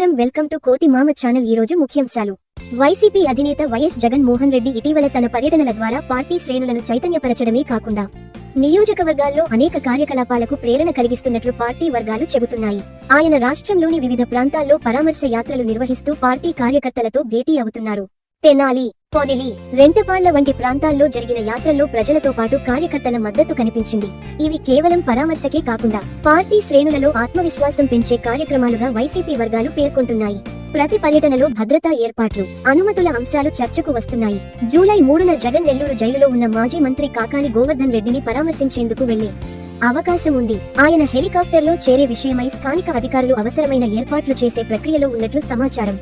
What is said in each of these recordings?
నమస్కారం, welcome to కోతి మామ ఛానల్. ఈ రోజు ముఖ్యాంశాలు. వైసీపీ అధినేత వైఎస్ జగన్ మోహన్ రెడ్డి ఇటీవల తన పర్యటనల ద్వారా పార్టీ శ్రేణులను చైతన్యపరచడమే కాకుండా నియోజకవర్గాల్లో అనేక కార్యకలాపాలకు ప్రేరణ కలిగిస్తున్నట్లు పార్టీ వర్గాలు చెబుతున్నాయి. ఆయన రాష్ట్రంలోని వివిధ ప్రాంతాల్లో పరామర్శ యాత్రలు నిర్వహిస్తూ పార్టీ కార్యకర్తలతో భేటీ అవుతున్నారు. తెనాలి, పొదిలి, రెంటపాళ్ల వంటి ప్రాంతాల్లో జరిగిన యాత్రల్లో ప్రజలతో పాటు కార్యకర్తల మద్దతు కనిపించింది. ఇవి కేవలం పరామర్శకే కాకుండా పార్టీ శ్రేణులలో ఆత్మవిశ్వాసం పెంచే కార్యక్రమాలుగా వైసీపీ వర్గాలు పేర్కొంటున్నాయి. ప్రతి పర్యటనలో భద్రతా ఏర్పాట్లు, అనుమతుల అంశాలు చర్చకు వస్తున్నాయి. జూలై 3న జగన్ నెల్లూరు జైలులో ఉన్న మాజీ మంత్రి కాకాని గోవర్ధన్ రెడ్డిని పరామర్శించేందుకు వెళ్లే అవకాశం ఉంది. ఆయన హెలికాప్టర్లో చేరే విషయమై స్థానిక అధికారులు అవసరమైన ఏర్పాట్లు చేసే ప్రక్రియలో ఉన్నట్లు సమాచారం.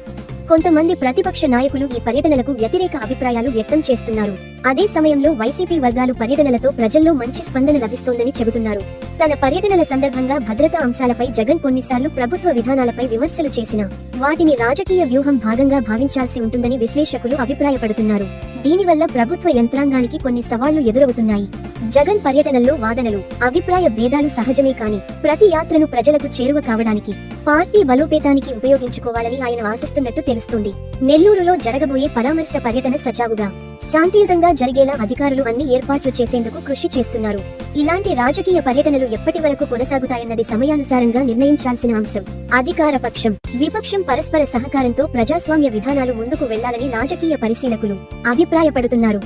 కొంతమంది ప్రతిపక్ష నాయకులు ఈ పర్యటనలకు వ్యతిరేక అభిప్రాయాలు వ్యక్తం చేస్తున్నారు. అదే సమయంలో వైసీపీ వర్గాలు పర్యటనలతో ప్రజల్లో మంచి స్పందన లభిస్తోందని చెబుతున్నారు. తన పర్యటనల సందర్భంగా భద్రతా అంశాలపై జగన్ కొన్నిసార్లు ప్రభుత్వ విధానాలపై విమర్శలు చేసినా వాటిని రాజకీయ వ్యూహం భాగంగా భావించాల్సి ఉంటుందని విశ్లేషకులు అభిప్రాయపడుతున్నారు. దీనివల్ల ప్రభుత్వ యంత్రాంగానికి కొన్ని సవాళ్లు ఎదురవుతున్నాయి. జగన్ పర్యటనల్లో వాదనలు, అభిప్రాయ భేదాలు సహజమే కానీ ప్రతి యాత్రను ప్రజలకు చేరువ కావడానికి, పార్టీ బలోపేతానికి ఉపయోగించుకోవాలని ఆయన ఆశిస్తున్నట్టు తెలుస్తుంది. నెల్లూరులో జరగబోయే పరామర్శ పర్యటన సజావుగా, శాంతియుతంగా జరిగేలా అధికారులు అన్ని ఏర్పాట్లు చేసేందుకు కృషి చేస్తున్నారు. ఇలాంటి రాజకీయ పర్యటనలు ఎప్పటి వరకు కొనసాగుతాయన్నది సమయానుసారంగా నిర్ణయించాల్సిన అంశం. అధికార పక్షం, విపక్షం పరస్పర సహకారంతో ప్రజాస్వామ్య విధానాలు ముందుకు వెళ్లాలని రాజకీయ పరిశీలకులు అభిప్రాయపడుతున్నారు.